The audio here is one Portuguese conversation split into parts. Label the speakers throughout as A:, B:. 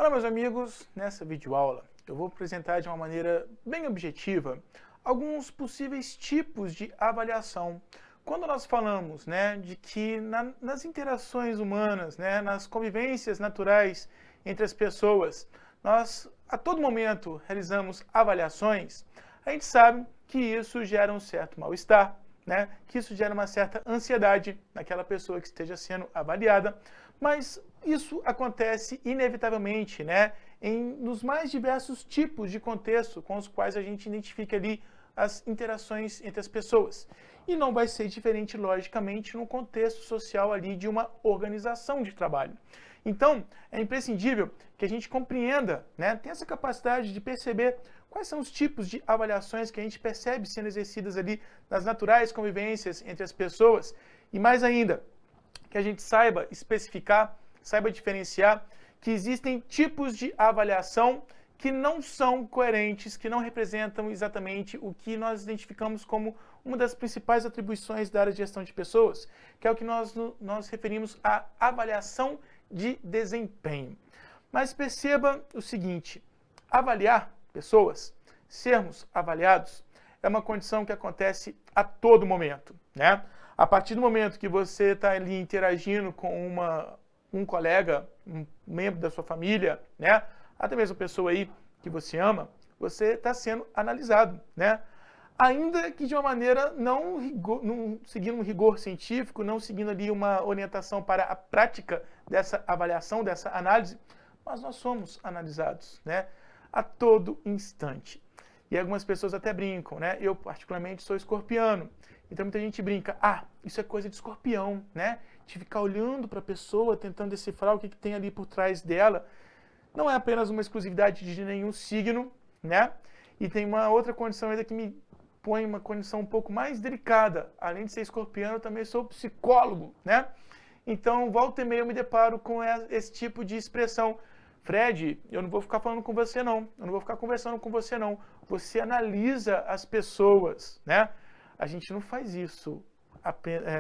A: Olá, meus amigos, nessa videoaula eu vou apresentar de uma maneira bem objetiva alguns possíveis tipos de avaliação. Quando nós falamos de que nas interações humanas, nas convivências naturais entre as pessoas, nós a todo momento realizamos avaliações, a gente sabe que isso gera um certo mal-estar, que isso gera uma certa ansiedade naquela pessoa que esteja sendo avaliada, mas isso acontece inevitavelmente, nos mais diversos tipos de contexto com os quais a gente identifica ali as interações entre as pessoas. E não vai ser diferente, logicamente, no contexto social ali de uma organização de trabalho. Então, é imprescindível que a gente compreenda, tenha essa capacidade de perceber quais são os tipos de avaliações que a gente percebe sendo exercidas ali nas naturais convivências entre as pessoas e, mais ainda, que a gente saiba especificar, saiba diferenciar que existem tipos de avaliação que não são coerentes, que não representam exatamente o que nós identificamos como uma das principais atribuições da área de gestão de pessoas, que é o que nós referimos à avaliação de desempenho. Mas perceba o seguinte, avaliar pessoas, sermos avaliados, é uma condição que acontece a todo momento, A partir do momento que você está ali interagindo com um colega, um membro da sua família, até mesmo a pessoa aí que você ama, você está sendo analisado, Ainda que de uma maneira não seguindo um rigor científico, não seguindo ali uma orientação para a prática dessa avaliação, dessa análise, mas nós somos analisados, a todo instante. E algumas pessoas até brincam, Eu particularmente sou escorpiano, então muita gente brinca, isso é coisa de escorpião, De ficar olhando para a pessoa, tentando decifrar o que tem ali por trás dela. Não é apenas uma exclusividade de nenhum signo, E tem uma outra condição ainda que me põe uma condição um pouco mais delicada. Além de ser escorpiano, eu também sou psicólogo, Então, volta e meia eu me deparo com esse tipo de expressão. Fred, eu não vou ficar falando com você não, eu não vou ficar conversando com você não. Você analisa as pessoas, A gente não faz isso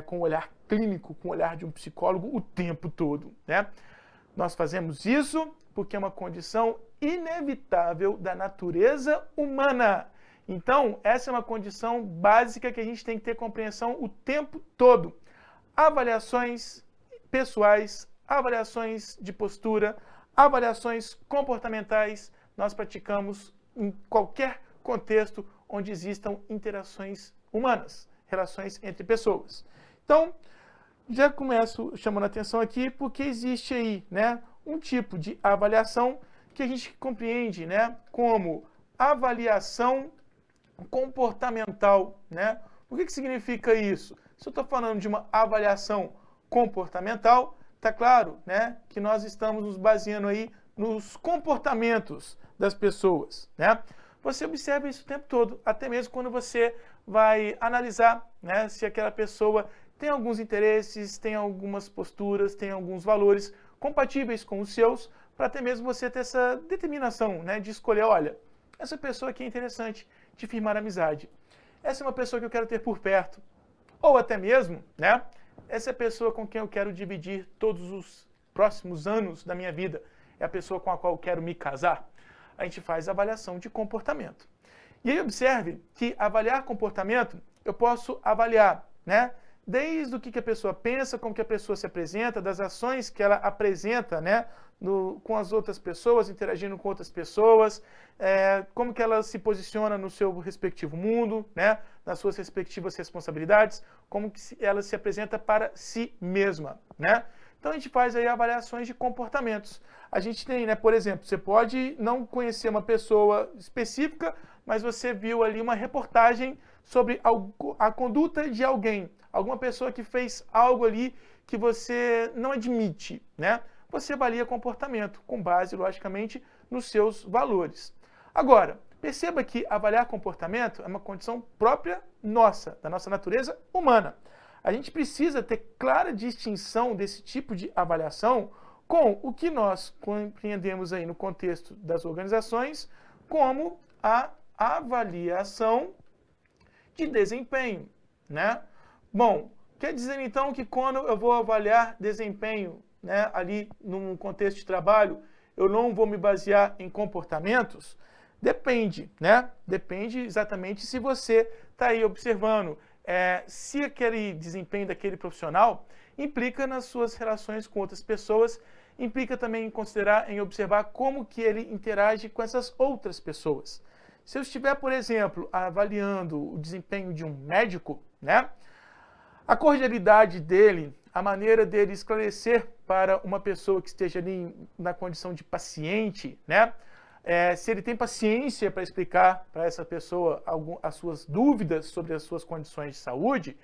A: com o olhar clínico, com o olhar de um psicólogo o tempo todo, Nós fazemos isso porque é uma condição inevitável da natureza humana. Então, essa é uma condição básica que a gente tem que ter compreensão o tempo todo. Avaliações pessoais, avaliações de postura, avaliações comportamentais, nós praticamos em qualquer contexto onde existam interações humanas, relações entre pessoas. Então, já começo chamando a atenção aqui porque existe aí, um tipo de avaliação que a gente compreende, como avaliação comportamental, O que significa isso? Se eu estou falando de uma avaliação comportamental, está claro, que nós estamos nos baseando aí nos comportamentos das pessoas, Você observa isso o tempo todo, até mesmo quando você vai analisar, se aquela pessoa tem alguns interesses, tem algumas posturas, tem alguns valores compatíveis com os seus, para até mesmo você ter essa determinação, de escolher, olha, essa pessoa aqui é interessante, de firmar amizade. Essa é uma pessoa que eu quero ter por perto. Ou até mesmo, essa é a pessoa com quem eu quero dividir todos os próximos anos da minha vida. É a pessoa com a qual eu quero me casar. A gente faz avaliação de comportamento. E aí observe que avaliar comportamento, eu posso avaliar, desde o que a pessoa pensa, como que a pessoa se apresenta, das ações que ela apresenta, com as outras pessoas, interagindo com outras pessoas, como que ela se posiciona no seu respectivo mundo, nas suas respectivas responsabilidades, como que ela se apresenta para si mesma, Então a gente faz aí avaliações de comportamentos. A gente tem, por exemplo, você pode não conhecer uma pessoa específica, mas você viu ali uma reportagem sobre a conduta de alguém, alguma pessoa que fez algo ali que você não admite, Você avalia comportamento, com base, logicamente, nos seus valores. Agora, perceba que avaliar comportamento é uma condição própria nossa, da nossa natureza humana. A gente precisa ter clara distinção desse tipo de avaliação com o que nós compreendemos aí no contexto das organizações como a avaliação de desempenho, Bom, quer dizer então que quando eu vou avaliar desempenho, ali num contexto de trabalho, eu não vou me basear em comportamentos? Depende, né? Depende exatamente se você está aí observando se aquele desempenho daquele profissional implica nas suas relações com outras pessoas, implica também em considerar, em observar como que ele interage com essas outras pessoas. Se eu estiver, por exemplo, avaliando o desempenho de um médico, né? A cordialidade dele, a maneira dele esclarecer para uma pessoa que esteja ali na condição de paciente, né? Se ele tem paciência para explicar para essa pessoa as suas dúvidas sobre as suas condições de saúde,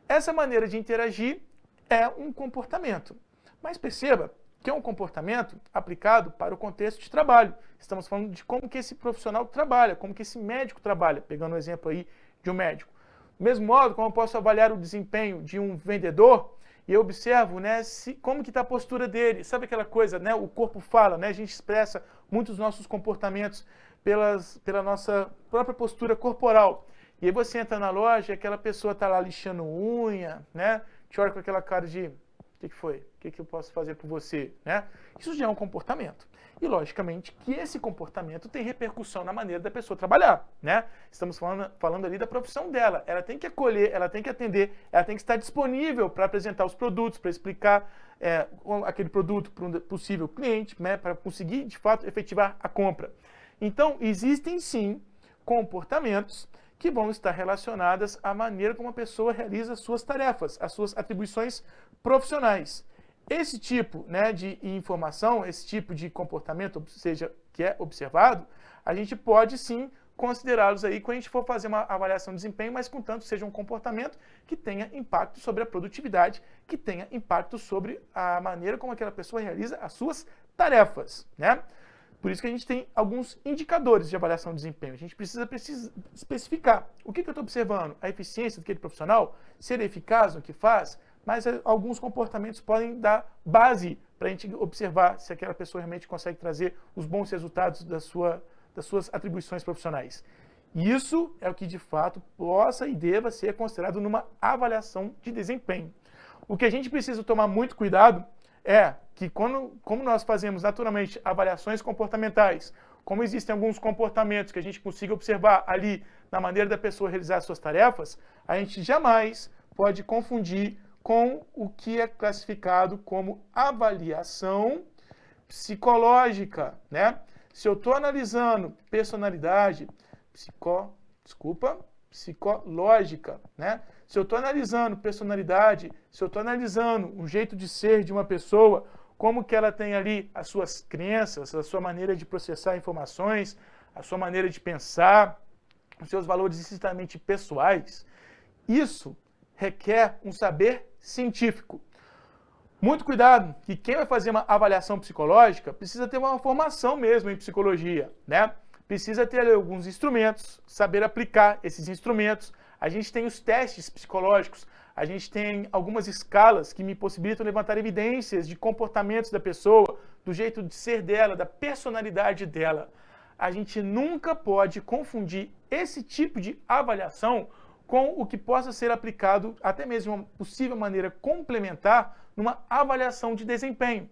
A: essa maneira de interagir é um comportamento. Mas perceba que é um comportamento aplicado para o contexto de trabalho. Estamos falando de como que esse profissional trabalha, como que esse médico trabalha, pegando o exemplo aí de um médico. Do mesmo modo, como eu posso avaliar o desempenho de um vendedor, e eu observo, né, como que está a postura dele. Sabe aquela coisa, né, o corpo fala, né, a gente expressa muitos nossos comportamentos pela nossa própria postura corporal. E aí você entra na loja e aquela pessoa está lá lixando unha, né, te olha com aquela cara de, o que foi? O que eu posso fazer por você? Né? Isso já é um comportamento. E, logicamente, que esse comportamento tem repercussão na maneira da pessoa trabalhar. Né? Estamos falando ali da profissão dela. Ela tem que acolher, ela tem que atender, ela tem que estar disponível para apresentar os produtos, para explicar aquele produto para um possível cliente, né? Para conseguir, de fato, efetivar a compra. Então, existem, sim, comportamentos que vão estar relacionadas à maneira como a pessoa realiza as suas tarefas, as suas atribuições profissionais. Esse tipo, né, de informação, esse tipo de comportamento, seja, que é observado, a gente pode sim considerá-los aí quando a gente for fazer uma avaliação de desempenho, mas contanto seja um comportamento que tenha impacto sobre a produtividade, que tenha impacto sobre a maneira como aquela pessoa realiza as suas tarefas, né? Por isso que a gente tem alguns indicadores de avaliação de desempenho. A gente precisa especificar o que eu estou observando, a eficiência daquele profissional, se ele é eficaz no que faz, mas alguns comportamentos podem dar base para a gente observar se aquela pessoa realmente consegue trazer os bons resultados das suas atribuições profissionais. Isso é o que de fato possa e deva ser considerado numa avaliação de desempenho. O que a gente precisa tomar muito cuidado é que como nós fazemos naturalmente avaliações comportamentais, como existem alguns comportamentos que a gente consiga observar ali na maneira da pessoa realizar as suas tarefas, a gente jamais pode confundir com o que é classificado como avaliação psicológica, né? Se eu estou analisando personalidade, psicológica, né? Se eu estou analisando personalidade, se eu estou analisando o jeito de ser de uma pessoa, como que ela tem ali as suas crenças, a sua maneira de processar informações, a sua maneira de pensar, os seus valores estritamente pessoais, isso requer um saber científico. Muito cuidado, que quem vai fazer uma avaliação psicológica precisa ter uma formação mesmo em psicologia, né? Precisa ter ali alguns instrumentos, saber aplicar esses instrumentos. A gente tem os testes psicológicos, a gente tem algumas escalas que me possibilitam levantar evidências de comportamentos da pessoa, do jeito de ser dela, da personalidade dela. A gente nunca pode confundir esse tipo de avaliação com o que possa ser aplicado, até mesmo uma possível maneira complementar, numa avaliação de desempenho.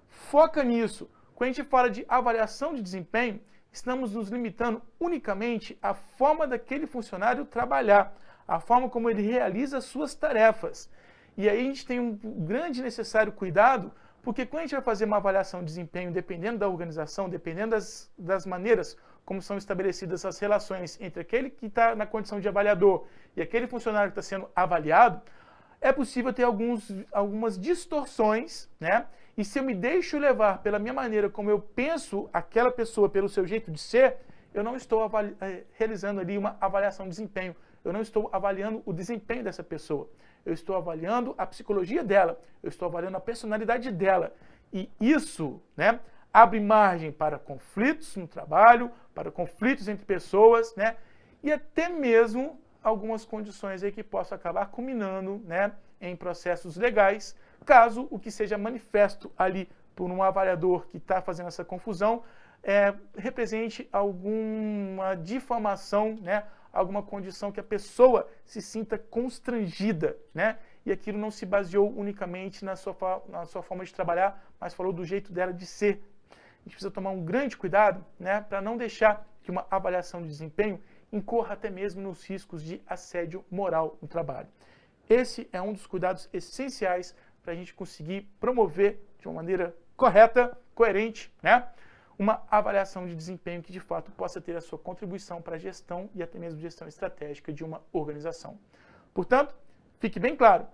A: Foca nisso. Quando a gente fala de avaliação de desempenho, estamos nos limitando unicamente à forma daquele funcionário trabalhar, a forma como ele realiza as suas tarefas. E aí a gente tem um grande necessário cuidado, porque quando a gente vai fazer uma avaliação de desempenho, dependendo da organização, dependendo das maneiras como são estabelecidas as relações entre aquele que está na condição de avaliador e aquele funcionário que está sendo avaliado, é possível ter algumas distorções, né? E se eu me deixo levar pela minha maneira como eu penso aquela pessoa, pelo seu jeito de ser, eu não estou realizando ali uma avaliação de desempenho. Eu não estou avaliando o desempenho dessa pessoa. Eu estou avaliando a psicologia dela. Eu estou avaliando a personalidade dela. E isso, né, abre margem para conflitos no trabalho, para conflitos entre pessoas, né? E até mesmo algumas condições aí que possam acabar culminando, né, em processos legais, caso o que seja manifesto ali por um avaliador que está fazendo essa confusão represente alguma difamação, né, alguma condição que a pessoa se sinta constrangida, né, e aquilo não se baseou unicamente na sua forma de trabalhar, mas falou do jeito dela de ser. a gente precisa tomar um grande cuidado, né, para não deixar que uma avaliação de desempenho incorra até mesmo nos riscos de assédio moral no trabalho. Esse é um dos cuidados essenciais para a gente conseguir promover de uma maneira correta, coerente, né, uma avaliação de desempenho que de fato possa ter a sua contribuição para a gestão e até mesmo gestão estratégica de uma organização. Portanto, fique bem claro,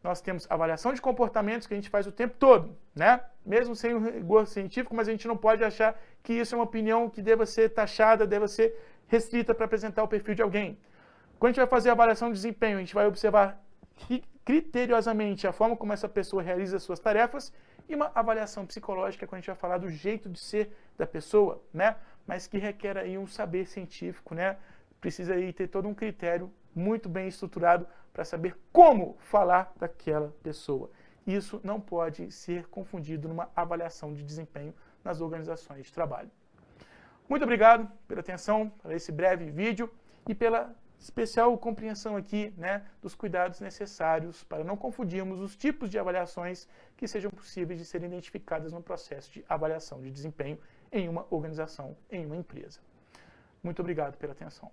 A: nós temos avaliação de comportamentos que a gente faz o tempo todo, né? Mesmo sem um rigor científico, mas a gente não pode achar que isso é uma opinião que deva ser taxada, deva ser restrita para apresentar o perfil de alguém. Quando a gente vai fazer a avaliação de desempenho, a gente vai observar criteriosamente a forma como essa pessoa realiza as suas tarefas e uma avaliação psicológica quando a gente vai falar do jeito de ser da pessoa, né? Mas que requer aí um saber científico, né? Precisa aí ter todo um critério muito bem estruturado para saber como falar daquela pessoa. Isso não pode ser confundido numa avaliação de desempenho nas organizações de trabalho. Muito obrigado pela atenção, por esse breve vídeo e pela especial compreensão aqui, né, dos cuidados necessários para não confundirmos os tipos de avaliações que sejam possíveis de serem identificadas no processo de avaliação de desempenho em uma organização, em uma empresa. Muito obrigado pela atenção.